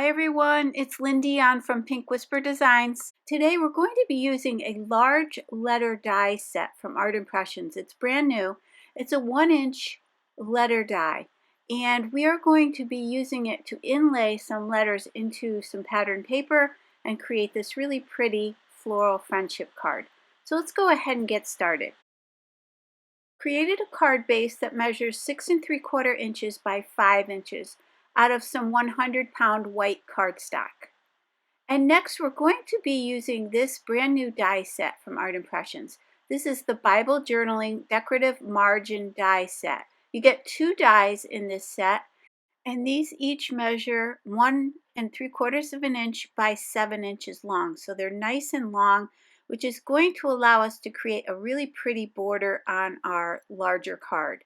Hi everyone, it's Lindy on from Pink Whisper Designs. Today we're going to be using a large letter die set from Art Impressions. It's brand new. It's a 1-inch letter die, and we are going to be using it to inlay some letters into some pattern paper and create this really pretty floral friendship card. So let's go ahead and get started. Created a card base that measures 6 3/4 inches by 5 inches out of some 100-pound white cardstock. And next we're going to be using this brand new die set from Art Impressions. This is the Bible Journaling Decorative Margin die set. You get 2 dies in this set, and these each measure 1 3/4 inch by 7 inches long. So they're nice and long, which is going to allow us to create a really pretty border on our larger card.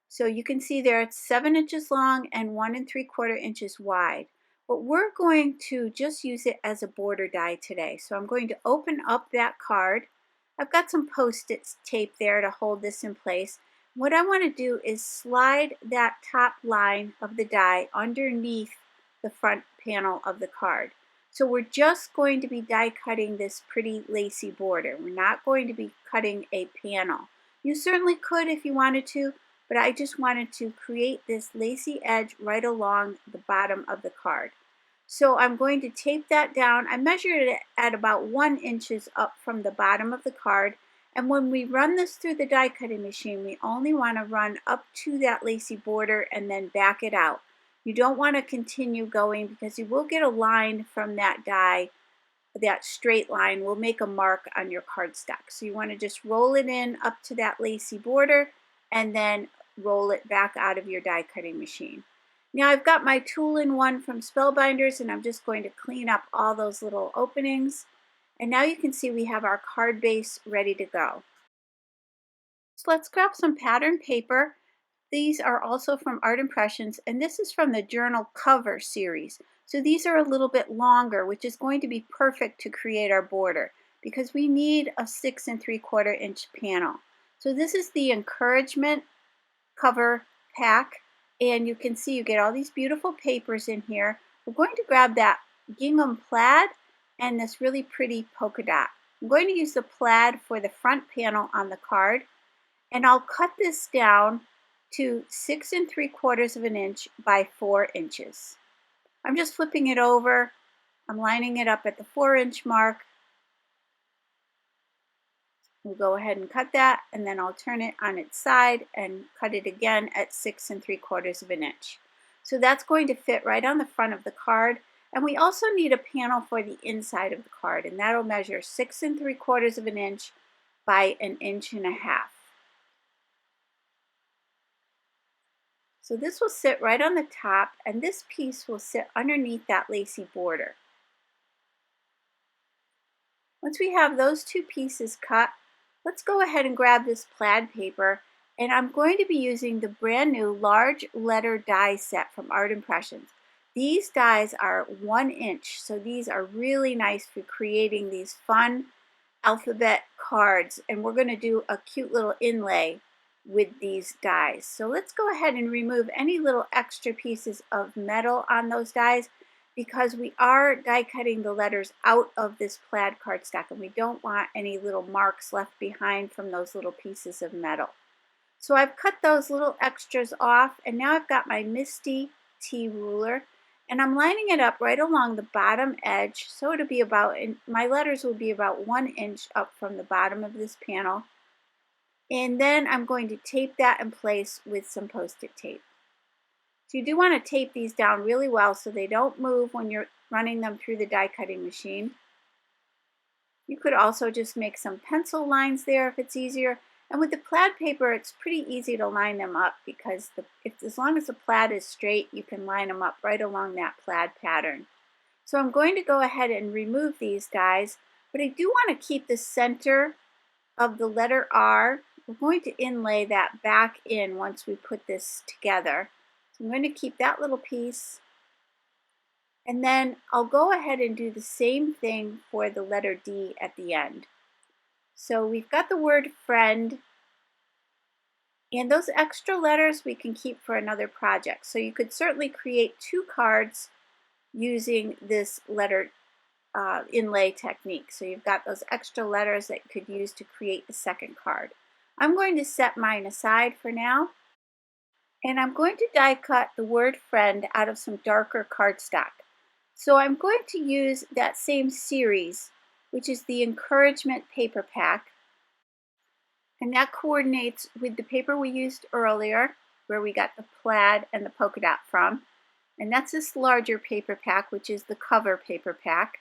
So you can see there it's 7 inches long and 1 3/4 inches wide. But we're going to just use it as a border die today. So I'm going to open up that card. I've got some Post-it tape there to hold this in place. What I want to do is slide that top line of the die underneath the front panel of the card. So we're just going to be die cutting this pretty lacy border. We're not going to be cutting a panel. You certainly could if you wanted to, but I just wanted to create this lacy edge right along the bottom of the card. So I'm going to tape that down. I measured it at about 1 inch up from the bottom of the card. And when we run this through the die cutting machine, we only want to run up to that lacy border and then back it out. You don't want to continue going because you will get a line from that die. That straight line will make a mark on your cardstock. So you want to just roll it in up to that lacy border and then roll it back out of your die cutting machine. Now I've got my tool-in-one from Spellbinders, and I'm just going to clean up all those little openings. And now you can see we have our card base ready to go. So let's grab some pattern paper. These are also from Art Impressions, and this is from the Journal Cover series. So these are a little bit longer, which is going to be perfect to create our border because we need a 6 3/4 inch panel. So this is the encouragement cover pack, and you can see you get all these beautiful papers in here. We're going to grab that gingham plaid and this really pretty polka dot. I'm going to use the plaid for the front panel on the card, and I'll cut this down to 6 3/4 inch by 4 inches. I'm just flipping it over. I'm lining it up at the 4-inch mark. We'll go ahead and cut that, and then I'll turn it on its side and cut it again at 6 3/4 inch. So that's going to fit right on the front of the card. And we also need a panel for the inside of the card, and that'll measure 6 3/4 inch by 1.5 inches. So this will sit right on the top, and this piece will sit underneath that lacy border. Once we have those 2 pieces cut, let's go ahead and grab this plaid paper, and I'm going to be using the brand new large letter die set from Art Impressions. These dies are 1 inch, so these are really nice for creating these fun alphabet cards, and we're going to do a cute little inlay with these dies. So let's go ahead and remove any little extra pieces of metal on those dies because we are die cutting the letters out of this plaid cardstock, and we don't want any little marks left behind from those little pieces of metal. So I've cut those little extras off, and now I've got my MISTI T ruler, and I'm lining it up right along the bottom edge. So it'll be about, my letters will be about 1 inch up from the bottom of this panel. And then I'm going to tape that in place with some Post-it tape. So you do want to tape these down really well so they don't move when you're running them through the die cutting machine. You could also just make some pencil lines there if it's easier. And with the plaid paper, it's pretty easy to line them up because as long as the plaid is straight, you can line them up right along that plaid pattern. So I'm going to go ahead and remove these dies, but I do want to keep the center of the letter R. We're going to inlay that back in once we put this together. So I'm going to keep that little piece, and then I'll go ahead and do the same thing for the letter D at the end. So we've got the word friend, and those extra letters we can keep for another project. So you could certainly create 2 cards using this letter inlay technique. So you've got those extra letters that you could use to create a second card. I'm going to set mine aside for now, and I'm going to die cut the word friend out of some darker cardstock. So I'm going to use that same series, which is the encouragement paper pack, and that coordinates with the paper we used earlier, where we got the plaid and the polka dot from. And that's this larger paper pack, which is the cover paper pack.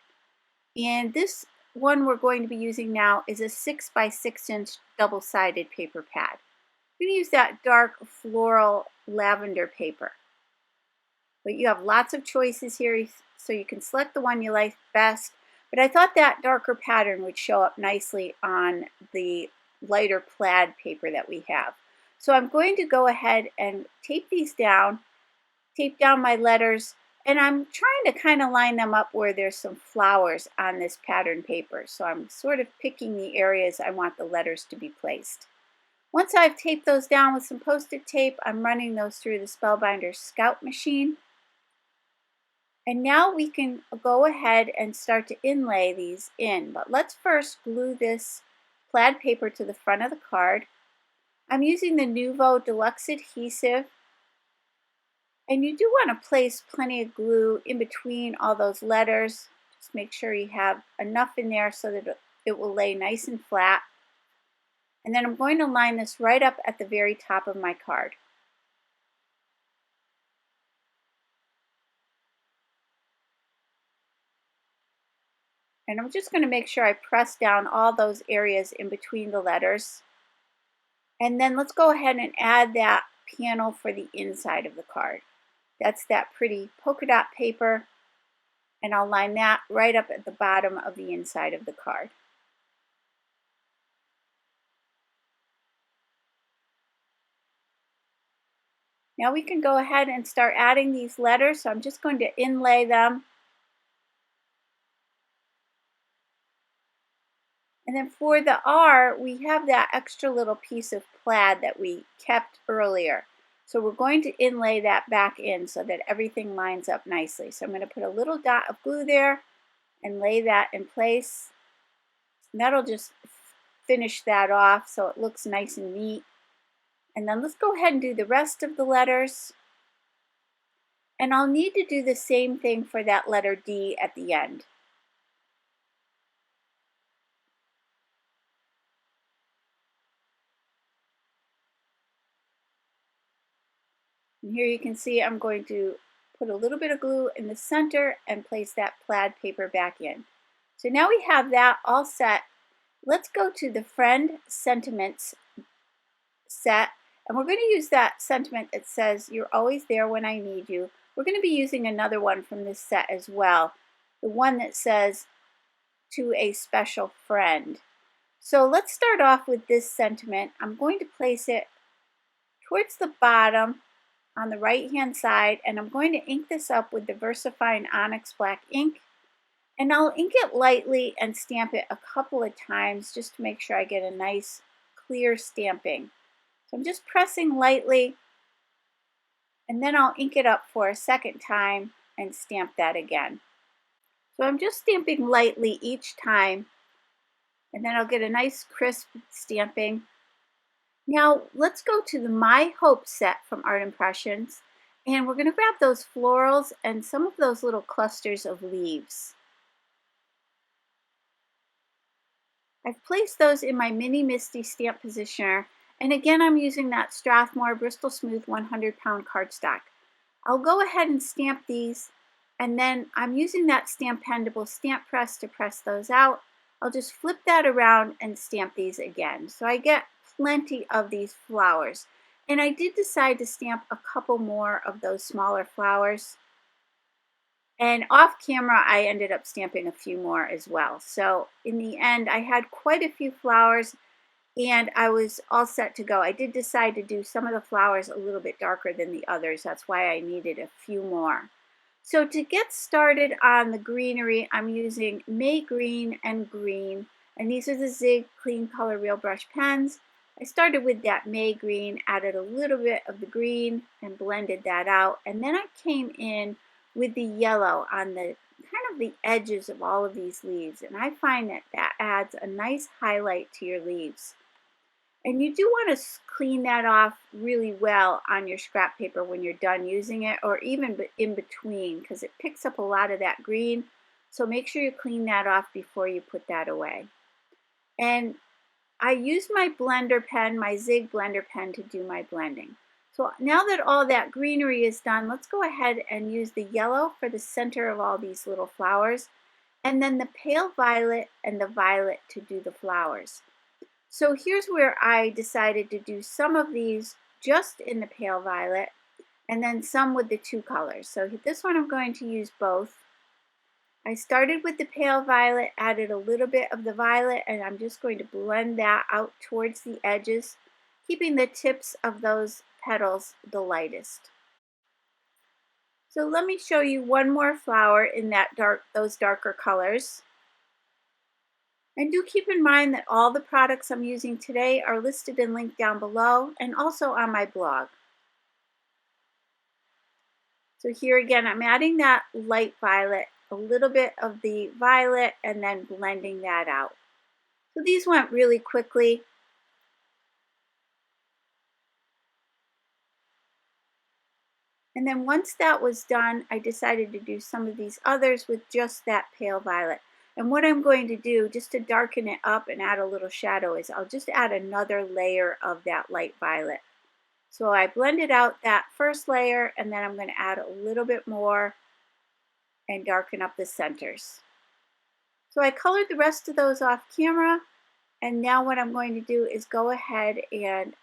And this one we're going to be using now is a 6 by 6 inch double-sided paper pad. I'm going to use that dark floral lavender paper. But you have lots of choices here, so you can select the one you like best. But I thought that darker pattern would show up nicely on the lighter plaid paper that we have. So I'm going to go ahead and tape these down, tape down my letters, and I'm trying to kind of line them up where there's some flowers on this pattern paper. So I'm sort of picking the areas I want the letters to be placed. Once I've taped those down with some Post-it tape, I'm running those through the Spellbinder Scout machine. And now we can go ahead and start to inlay these in. But let's first glue this plaid paper to the front of the card. I'm using the Nuvo Deluxe adhesive. And you do want to place plenty of glue in between all those letters. Just make sure you have enough in there so that it will lay nice and flat. And then I'm going to line this right up at the very top of my card. And I'm just going to make sure I press down all those areas in between the letters. And then let's go ahead and add that panel for the inside of the card. That's that pretty polka dot paper, and I'll line that right up at the bottom of the inside of the card. Now we can go ahead and start adding these letters, so I'm just going to inlay them. And then for the R, we have that extra little piece of plaid that we kept earlier. So we're going to inlay that back in so that everything lines up nicely. So I'm going to put a little dot of glue there and lay that in place. And that'll just finish that off so it looks nice and neat. And then let's go ahead and do the rest of the letters. And I'll need to do the same thing for that letter D at the end. And here you can see I'm going to put a little bit of glue in the center and place that plaid paper back in. So now we have that all set. Let's go to the Friend Sentiments set, and we're going to use that sentiment that says, "You're always there when I need you." We're going to be using another one from this set as well, the one that says, "To a special friend." So let's start off with this sentiment. I'm going to place it towards the bottom on the right hand side, and I'm going to ink this up with the Versafine Onyx black ink, and I'll ink it lightly and stamp it a couple of times just to make sure I get a nice clear stamping. So I'm just pressing lightly, and then I'll ink it up for a second time and stamp that again. So I'm just stamping lightly each time, and then I'll get a nice crisp stamping. Now let's go to the My Hope set from Art Impressions, and we're going to grab those florals and some of those little clusters of leaves. I've placed those in my mini MISTI stamp positioner, and again I'm using that Strathmore Bristol Smooth 100-pound cardstock. I'll go ahead and stamp these, and then I'm using that Stampendable stamp press to press those out. I'll just flip that around and stamp these again. So I get plenty of these flowers, and I did decide to stamp a couple more of those smaller flowers, and off camera I ended up stamping a few more as well. So in the end I had quite a few flowers and I was all set to go. I did decide to do some of the flowers a little bit darker than the others. That's why I needed a few more. So to get started on the greenery, I'm using May Green and Green, and these are the Zig Clean Color Real Brush pens. I started with that May Green, added a little bit of the green and blended that out, and then I came in with the yellow on the kind of the edges of all of these leaves. And I find that that adds a nice highlight to your leaves. And you do want to clean that off really well on your scrap paper when you're done using it, or even in between, because it picks up a lot of that green. So make sure you clean that off before you put that away. And I use my blender pen, my Zig blender pen, to do my blending. So now that all that greenery is done, let's go ahead and use the yellow for the center of all these little flowers, and then the pale violet and the violet to do the flowers. So here's where I decided to do some of these just in the pale violet, and then some with the two colors. So this one I'm going to use both. I started with the pale violet, added a little bit of the violet, and I'm just going to blend that out towards the edges, keeping the tips of those petals the lightest. So let me show you one more flower in those darker colors. And do keep in mind that all the products I'm using today are listed and linked down below and also on my blog. So here again, I'm adding that light violet, a little bit of the violet, and then blending that out. So these went really quickly. And then once that was done, I decided to do some of these others with just that pale violet. And what I'm going to do, just to darken it up and add a little shadow, is I'll just add another layer of that light violet. So I blended out that first layer, and then I'm going to add a little bit more and darken up the centers. So I colored the rest of those off camera, and now what I'm going to do is go ahead and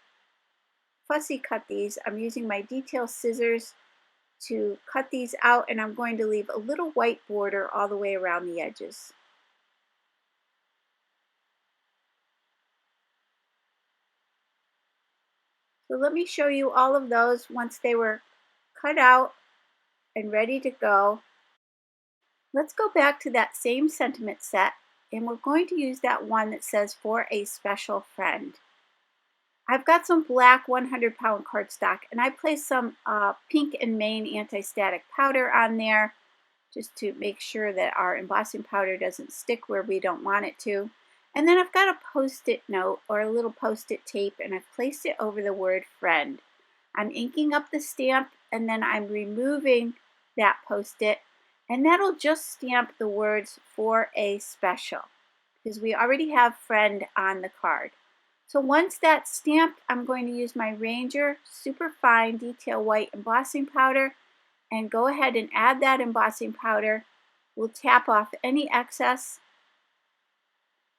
fussy cut these. I'm using my detail scissors to cut these out, and I'm going to leave a little white border all the way around the edges. So let me show you all of those once they were cut out and ready to go. Let's go back to that same sentiment set, and we're going to use that one that says "For a Special Friend." I've got some black 100-pound cardstock, and I placed some pink and Maine anti-static powder on there just to make sure that our embossing powder doesn't stick where we don't want it to. And then I've got a post-it note or a little post-it tape, and I've placed it over the word friend. I'm inking up the stamp, and then I'm removing that post-it, and that'll just stamp the words "For a Special," because we already have friend on the card. So once that's stamped, I'm going to use my Ranger Super Fine Detail White embossing powder and go ahead and add that embossing powder. We'll tap off any excess,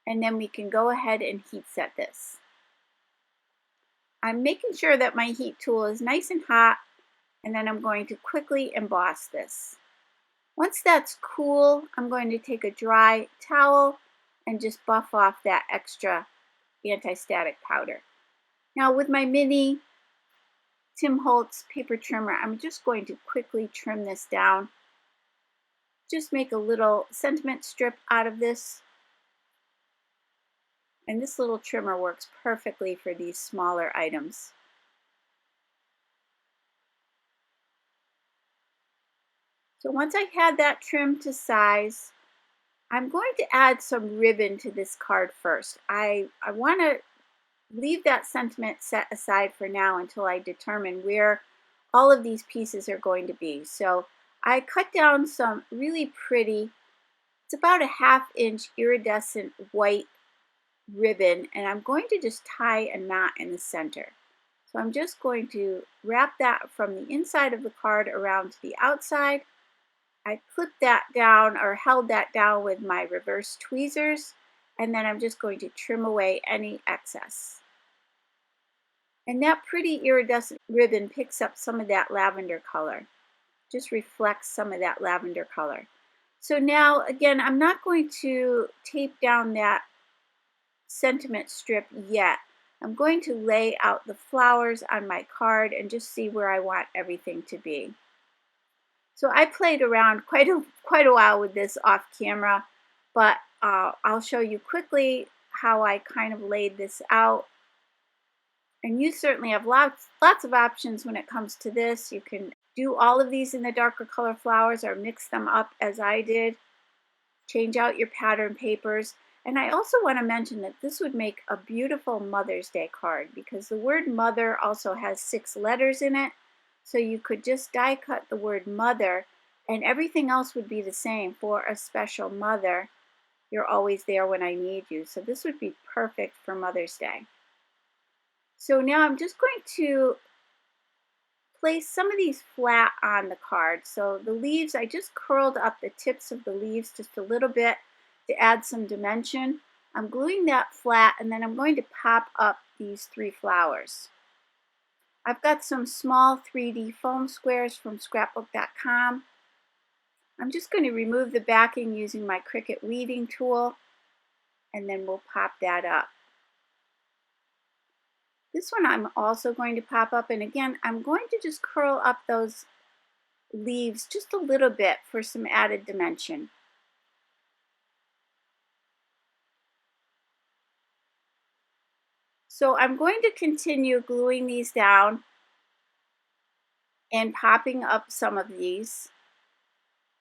and then we can go ahead and heat set this. I'm making sure that my heat tool is nice and hot, and then I'm going to quickly emboss this. Once that's cool, I'm going to take a dry towel and just buff off that extra anti-static powder. Now with my mini Tim Holtz paper trimmer, I'm just going to quickly trim this down. Just make a little sentiment strip out of this. And this little trimmer works perfectly for these smaller items. So once I had that trimmed to size, I'm going to add some ribbon to this card first. I want to leave that sentiment set aside for now until I determine where all of these pieces are going to be. So I cut down some really pretty, it's about a 1/2 inch iridescent white ribbon, and I'm going to just tie a knot in the center. So I'm just going to wrap that from the inside of the card around to the outside. I clipped that down or held that down with my reverse tweezers, and then I'm just going to trim away any excess. And that pretty iridescent ribbon picks up some of that lavender color, just reflects some of that lavender color. So now again, I'm not going to tape down that sentiment strip yet. I'm going to lay out the flowers on my card and just see where I want everything to be. So I played around quite a while with this off camera, but I'll show you quickly how I kind of laid this out. And you certainly have lots of options when it comes to this. You can do all of these in the darker color flowers or mix them up as I did. Change out your pattern papers. And I also want to mention that this would make a beautiful Mother's Day card because the word mother also has 6 letters in it. So you could just die cut the word mother and everything else would be the same. For a special mother, you're always there when I need you. So this would be perfect for Mother's Day. So now I'm just going to place some of these flat on the card. So the leaves, I just curled up the tips of the leaves just a little bit to add some dimension. I'm gluing that flat and then I'm going to pop up these 3 flowers. I've got some small 3D foam squares from scrapbook.com. I'm just going to remove the backing using my Cricut weeding tool and then we'll pop that up. This one I'm also going to pop up, and again I'm going to just curl up those leaves just a little bit for some added dimension. So I'm going to continue gluing these down and popping up some of these.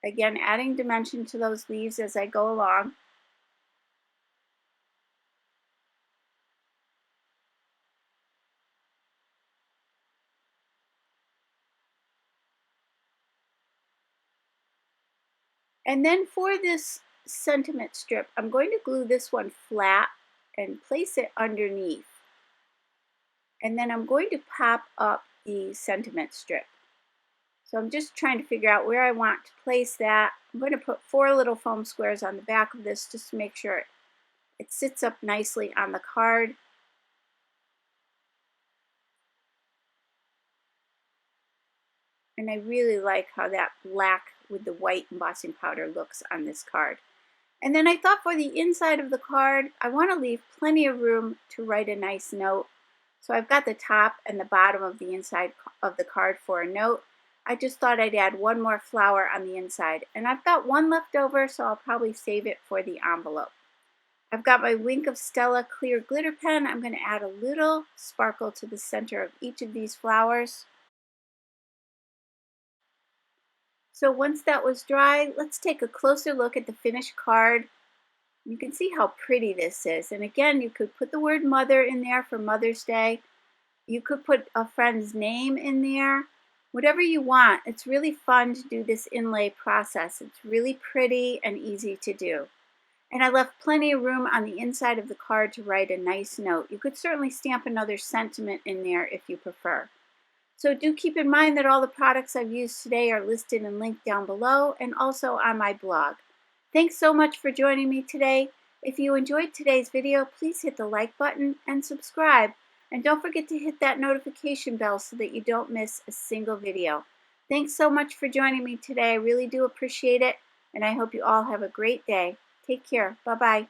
Again, adding dimension to those leaves as I go along. And then for this sentiment strip, I'm going to glue this one flat and place it underneath. And then I'm going to pop up the sentiment strip. So I'm just trying to figure out where I want to place that. I'm going to put 4 little foam squares on the back of this just to make sure it sits up nicely on the card. And I really like how that black with the white embossing powder looks on this card. And then I thought for the inside of the card, I want to leave plenty of room to write a nice note. So I've got the top and the bottom of the inside of the card for a note. I just thought I'd add 1 more flower on the inside. And I've got 1 left over, so I'll probably save it for the envelope. I've got my Wink of Stella clear glitter pen. I'm going to add a little sparkle to the center of each of these flowers. So once that was dry, let's take a closer look at the finished card. You can see how pretty this is. And again, you could put the word mother in there for Mother's Day. You could put a friend's name in there. Whatever you want. It's really fun to do this inlay process. It's really pretty and easy to do. And I left plenty of room on the inside of the card to write a nice note. You could certainly stamp another sentiment in there if you prefer. So do keep in mind that all the products I've used today are listed and linked down below and also on my blog. Thanks so much for joining me today. If you enjoyed today's video, please hit the like button and subscribe. And don't forget to hit that notification bell so that you don't miss a single video. Thanks so much for joining me today. I really do appreciate it. And I hope you all have a great day. Take care. Bye-bye.